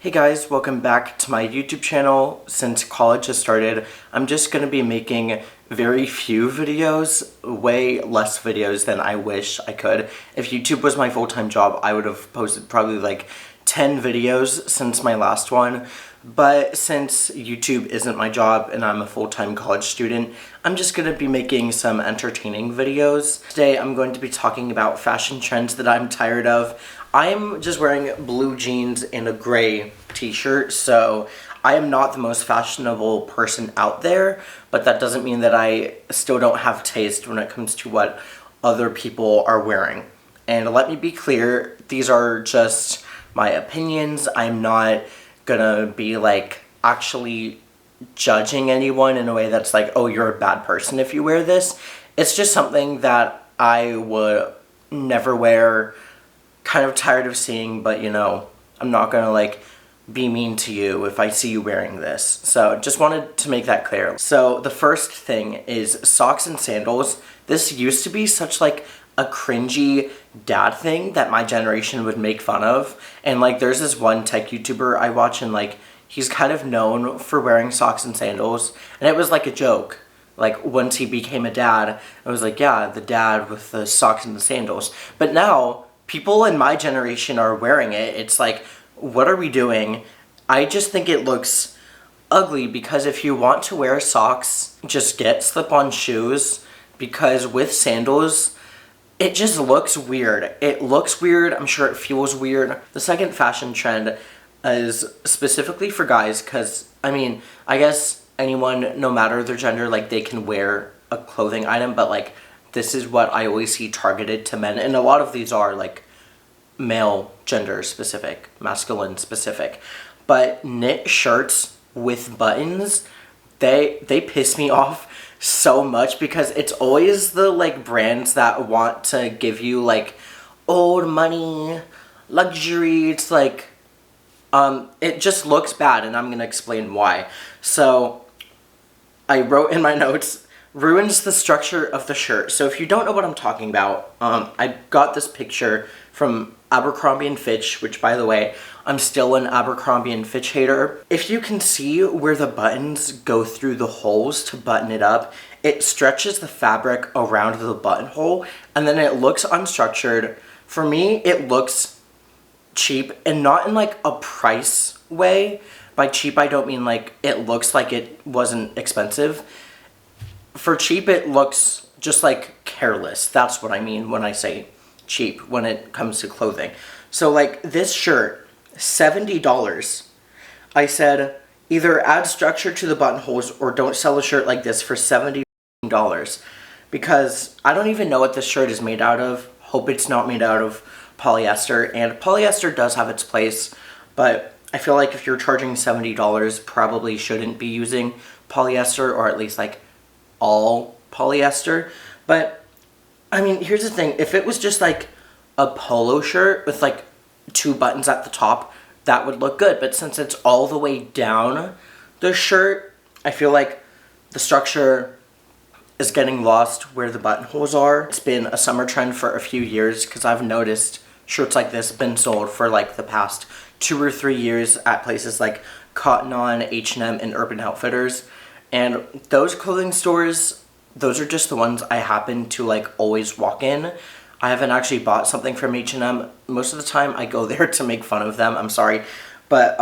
Hey guys, welcome back to my YouTube channel. Since college has started, I'm just going to be making very few videos, way less videos than I wish I could. If YouTube was my full-time job, I would have posted probably like 10 videos since my last one. But since YouTube isn't my job and I'm a full-time college student, I'm just going to be making some entertaining videos. Today I'm going to be talking about fashion trends that I'm tired of. I'm just wearing blue jeans and a gray t-shirt, so I am not the most fashionable person out there, but that doesn't mean that I still don't have taste when it comes to what other people are wearing. And let me be clear, these are just my opinions. I'm not gonna be like actually judging anyone in a way that's like, oh, you're a bad person if you wear this. It's just something that I would never wear. Kind of tired of seeing, but you know, I'm not gonna like be mean to you if I see you wearing this. So just wanted to make that clear. So the first thing is socks and sandals. This used to be such like a cringy dad thing that my generation would make fun of. And like there's this one tech YouTuber I watch and like he's kind of known for wearing socks and sandals. And it was like a joke. Like once he became a dad, I was like, yeah, the dad with the socks and the sandals. But now people in my generation are wearing it. It's like, what are we doing? I just think it looks ugly because if you want to wear socks, just get slip-on shoes, because with sandals, it just looks weird. It looks weird. I'm sure it feels weird. The second fashion trend is specifically for guys because, I mean, I guess anyone, no matter their gender, like they can wear a clothing item, but like this is what I always see targeted to men, and a lot of these are like male gender specific, masculine specific. But knit shirts with buttons, they piss me off so much because it's always the like brands that want to give you like old money, luxury. It's like it just looks bad, and I'm gonna explain why. So I wrote in my notes, ruins the structure of the shirt. So if you don't know what I'm talking about, I got this picture from Abercrombie & Fitch, which by the way, I'm still an Abercrombie & Fitch hater. If you can see where the buttons go through the holes to button it up, it stretches the fabric around the buttonhole and then it looks unstructured. For me, it looks cheap, and not in like a price way. By cheap, I don't mean like it looks like it wasn't expensive. For cheap, it looks just like careless. That's what I mean when I say cheap when it comes to clothing. So like this shirt, $70. I said either add structure to the buttonholes or don't sell a shirt like this for $70, because I don't even know what this shirt is made out of. Hope it's not made out of polyester, and polyester does have its place, but I feel like if you're charging $70, probably shouldn't be using polyester, or at least like all polyester. But I mean, here's the thing, if it was just like a polo shirt with like two buttons at the top, that would look good. But since it's all the way down the shirt, I feel like the structure is getting lost where the buttonholes are. It's been a summer trend for a few years because I've noticed shirts like this have been sold for like the past 2 or 3 years at places like Cotton On, H&M, and Urban Outfitters. And those clothing stores, those are just the ones I happen to like always walk in. I haven't actually bought something from H&M. Most of the time I go there to make fun of them, I'm sorry. But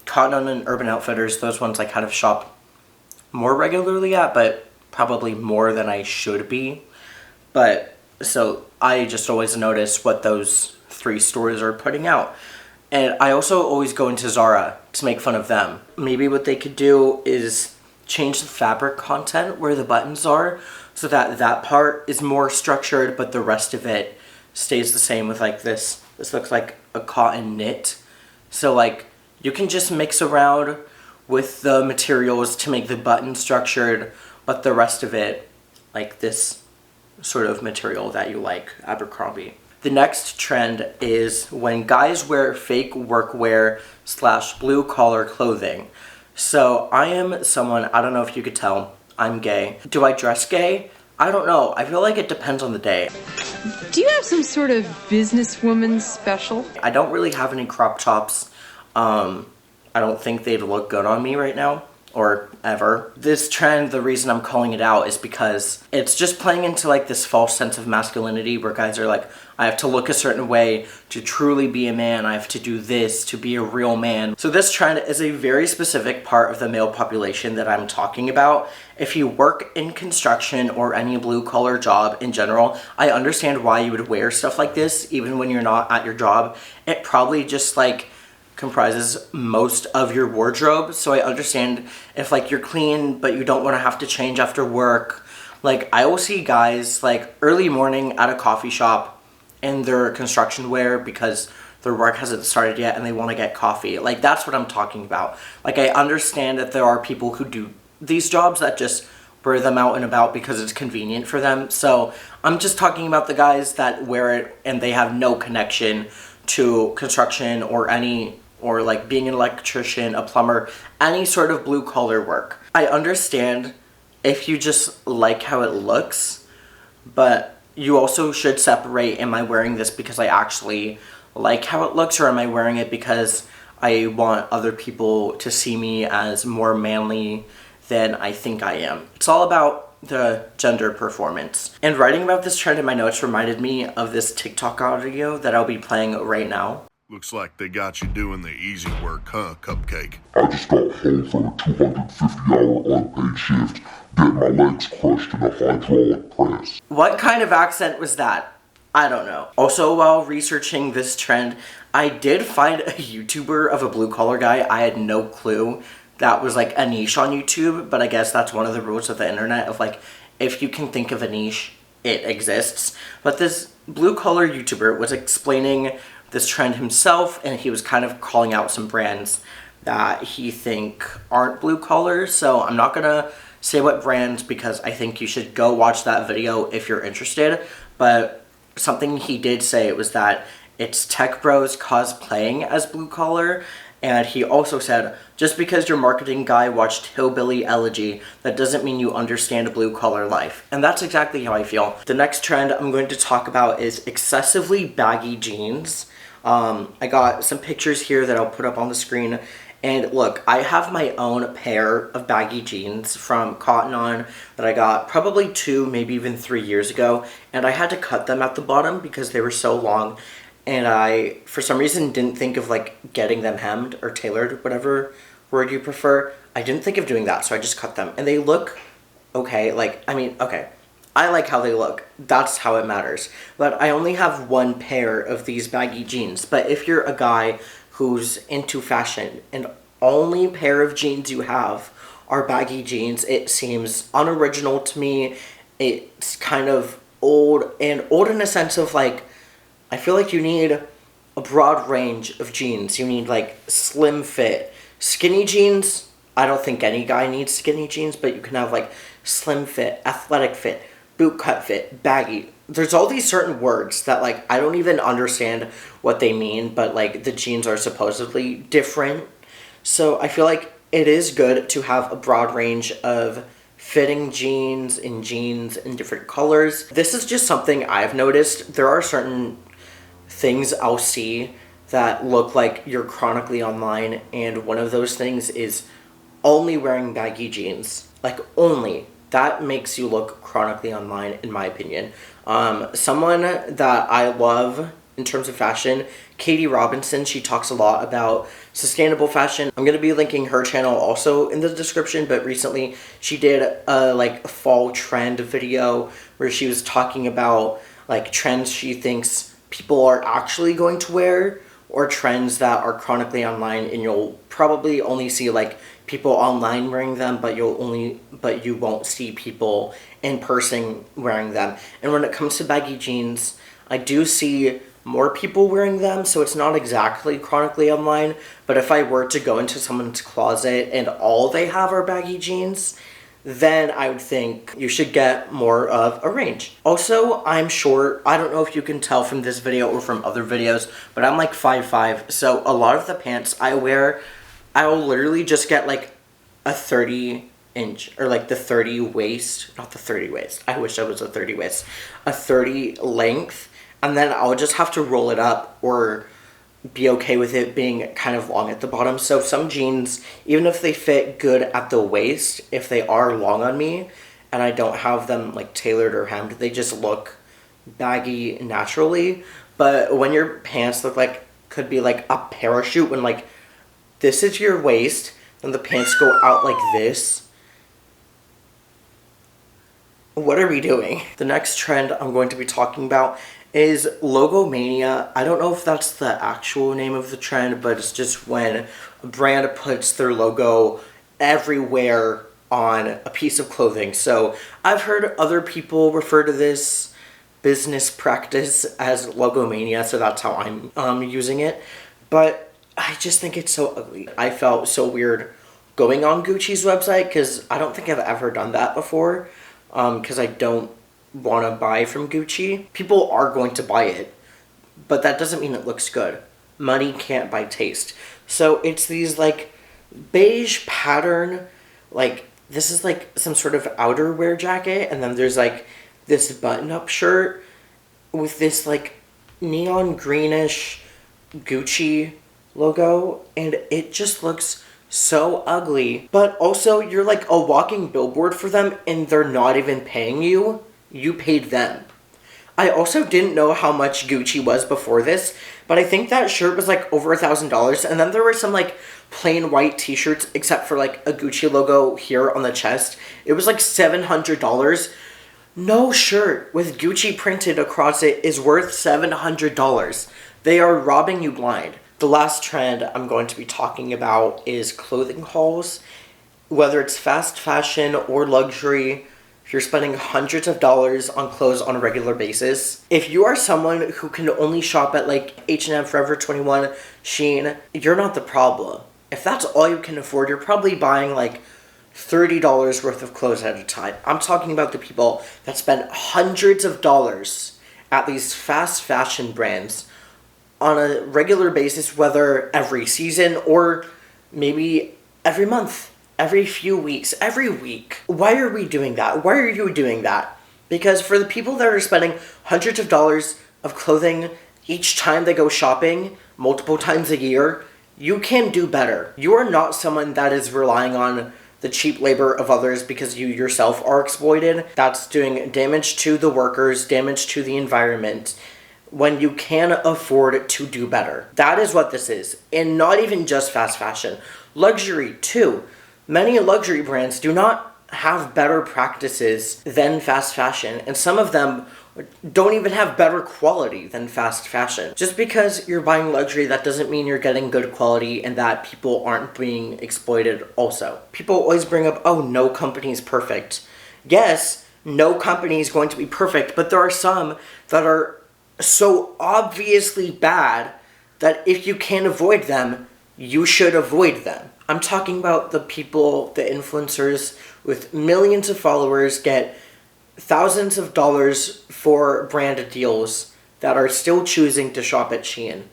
Cotton On and Urban Outfitters, those ones I kind of shop more regularly at, but probably more than I should be. But so I just always notice what those 3 stores are putting out. And I also always go into Zara to make fun of them. Maybe what they could do is change the fabric content where the buttons are so that that part is more structured, but the rest of it stays the same with like this. This looks like a cotton knit. So like you can just mix around with the materials to make the button structured, but the rest of it like this sort of material that you like, Abercrombie. The next trend is when guys wear fake workwear / blue collar clothing. So I am someone, I don't know if you could tell, I'm gay. Do I dress gay? I don't know. I feel like it depends on the day. Do you have some sort of businesswoman special? I don't really have any crop tops. I don't think they'd look good on me right now. Or ever. This trend, the reason I'm calling it out is because it's just playing into like this false sense of masculinity where guys are like, I have to look a certain way to truly be a man. I have to do this to be a real man. So this trend is a very specific part of the male population that I'm talking about. If you work in construction or any blue collar job in general, I understand why you would wear stuff like this even when you're not at your job. It probably just like comprises most of your wardrobe, so I understand if like you're clean but you don't want to have to change after work. Like I will see guys like early morning at a coffee shop in their construction wear because their work hasn't started yet and they want to get coffee. Like that's what I'm talking about. Like I understand that there are people who do these jobs that just wear them out and about because it's convenient for them. So I'm just talking about the guys that wear it and they have no connection to construction or like being an electrician, a plumber, any sort of blue collar work. I understand if you just like how it looks, but you also should separate, am I wearing this because I actually like how it looks, or am I wearing it because I want other people to see me as more manly than I think I am. It's all about the gender performance. And writing about this trend in my notes reminded me of this TikTok audio that I'll be playing right now. Looks like they got you doing the easy work, huh, Cupcake? I just got home from a 250-hour unpaid shift, getting my legs crushed in a hydraulic press. What kind of accent was that? I don't know. Also, while researching this trend, I did find a YouTuber of a blue-collar guy. I had no clue that was like a niche on YouTube, but I guess that's one of the rules of the internet of like, if you can think of a niche, it exists. But this blue-collar YouTuber was explaining this trend himself, and he was kind of calling out some brands that he think aren't blue collar. So I'm not gonna say what brands because I think you should go watch that video if you're interested. But something he did say was that it's tech bros cosplaying as blue collar, and he also said, just because your marketing guy watched Hillbilly Elegy, that doesn't mean you understand blue collar life. And that's exactly how I feel. The next trend I'm going to talk about is excessively baggy jeans. I got some pictures here that I'll put up on the screen, and look, I have my own pair of baggy jeans from Cotton On that I got probably 2, maybe even 3 years ago, and I had to cut them at the bottom because they were so long, and I, for some reason, didn't think of like getting them hemmed or tailored, whatever word you prefer. I didn't think of doing that, so I just cut them, and they look okay. Like, I mean, okay. I like how they look. That's how it matters. But I only have one pair of these baggy jeans. But if you're a guy who's into fashion and only pair of jeans you have are baggy jeans, it seems unoriginal to me. It's kind of old, and old in a sense of like, I feel like you need a broad range of jeans. You need like slim fit. Skinny jeans, I don't think any guy needs skinny jeans, but you can have like slim fit, athletic fit, boot cut fit, baggy. There's all these certain words that like I don't even understand what they mean, but like the jeans are supposedly different. So I feel like it is good to have a broad range of fitting jeans in different colors. This is just something I've noticed. There are certain things I'll see that look like you're chronically online, and one of those things is only wearing baggy jeans. Like only. That makes you look chronically online, in my opinion. Someone that I love in terms of fashion, Katie Robinson, she talks a lot about sustainable fashion. I'm going to be linking her channel also in the description, but recently she did a like fall trend video where she was talking about like trends she thinks people are actually going to wear, or trends that are chronically online, and you'll probably only see like people online wearing them, but you won't see people in person wearing them. And when it comes to baggy jeans, I do see more people wearing them, so it's not exactly chronically online. But if I were to go into someone's closet and all they have are baggy jeans, then I would think you should get more of a range. Also, I'm short. I don't know if you can tell from this video or from other videos, but I'm like 5'5", so a lot of the pants I wear, I will literally just get like a 30 inch, or like the 30 waist, not the 30 waist, I wish I was a 30 waist, a 30 length, and then I'll just have to roll it up or be okay with it being kind of long at the bottom. So some jeans, even if they fit good at the waist, if they are long on me and I don't have them like tailored or hemmed, they just look baggy naturally. But when your pants look like, could be like a parachute, when like this is your waist and the pants go out like this, what are we doing? The next trend I'm going to be talking about is logomania. I don't know if that's the actual name of the trend, but it's just when a brand puts their logo everywhere on a piece of clothing. So I've heard other people refer to this business practice as logomania, so that's how I'm using it. But I just think it's so ugly. I felt so weird going on Gucci's website because I don't think I've ever done that before, because I don't want to buy from Gucci. People are going to buy it, but that doesn't mean it looks good. Money can't buy taste. So it's these like beige pattern, like this is like some sort of outerwear jacket, and then there's like this button-up shirt with this like neon greenish Gucci logo, and it just looks so ugly. But also you're like a walking billboard for them and they're not even paying you. You paid them. I also didn't know how much Gucci was before this, but I think that shirt was like over $1,000, and then there were some like plain white t-shirts except for like a Gucci logo here on the chest. It was like $700. No shirt with Gucci printed across it is worth $700. They are robbing you blind. The last trend I'm going to be talking about is clothing hauls. Whether it's fast fashion or luxury, if you're spending hundreds of dollars on clothes on a regular basis, if you are someone who can only shop at like H&M, Forever 21, Shein, you're not the problem. If that's all you can afford, you're probably buying like $30 worth of clothes at a time. I'm talking about the people that spend hundreds of dollars at these fast fashion brands on a regular basis, whether every season or maybe every month, every few weeks, every week. Why are we doing that? Why are you doing that? Because for the people that are spending hundreds of dollars of clothing each time they go shopping, multiple times a year, you can do better. You are not someone that is relying on the cheap labor of others because you yourself are exploited. That's doing damage to the workers, damage to the environment, when you can afford to do better. That is what this is. And not even just fast fashion. Luxury, too. Many luxury brands do not have better practices than fast fashion, and some of them don't even have better quality than fast fashion. Just because you're buying luxury, that doesn't mean you're getting good quality and that people aren't being exploited also. People always bring up, oh, no company is perfect. Yes, no company is going to be perfect, but there are some that are so obviously bad that if you can avoid them, you should avoid them. I'm talking about the people, the influencers with millions of followers get thousands of dollars for branded deals that are still choosing to shop at Shein.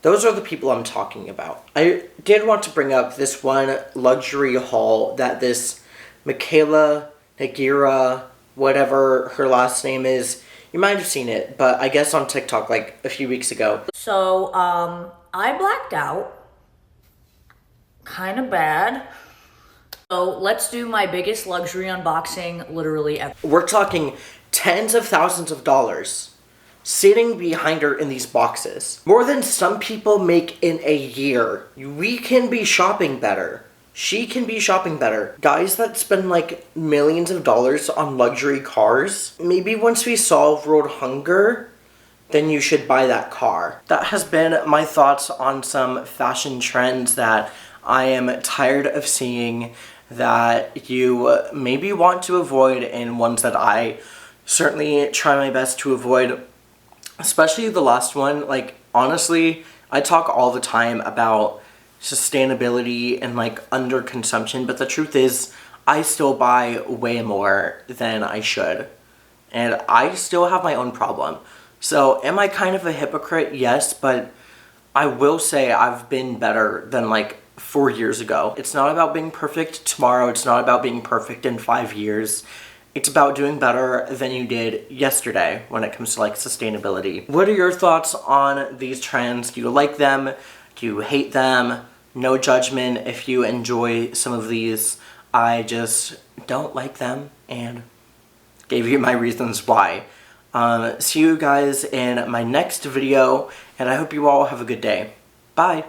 Those are the people I'm talking about. I did want to bring up this one luxury haul that this Michaela Nagira, whatever her last name is, you might have seen it, but I guess on TikTok like a few weeks ago. So, I blacked out. Kind of bad. So let's do my biggest luxury unboxing literally ever. We're talking tens of thousands of dollars sitting behind her in these boxes. More than some people make in a year. We can be shopping better. She can be shopping better. Guys that spend like millions of dollars on luxury cars, maybe once we solve world hunger, then you should buy that car. That has been my thoughts on some fashion trends that I am tired of seeing, that you maybe want to avoid, and ones that I certainly try my best to avoid. Especially the last one. Like, honestly, I talk all the time about sustainability and like underconsumption, but the truth is I still buy way more than I should, and I still have my own problem. So am I kind of a hypocrite? Yes, but I will say I've been better than like 4 years ago. It's not about being perfect tomorrow. It's not about being perfect in 5 years. It's about doing better than you did yesterday when it comes to like sustainability. What are your thoughts on these trends? Do you like them? Do you hate them? No judgment if you enjoy some of these. I just don't like them and gave you my reasons why. See you guys in my next video, and I hope you all have a good day. Bye.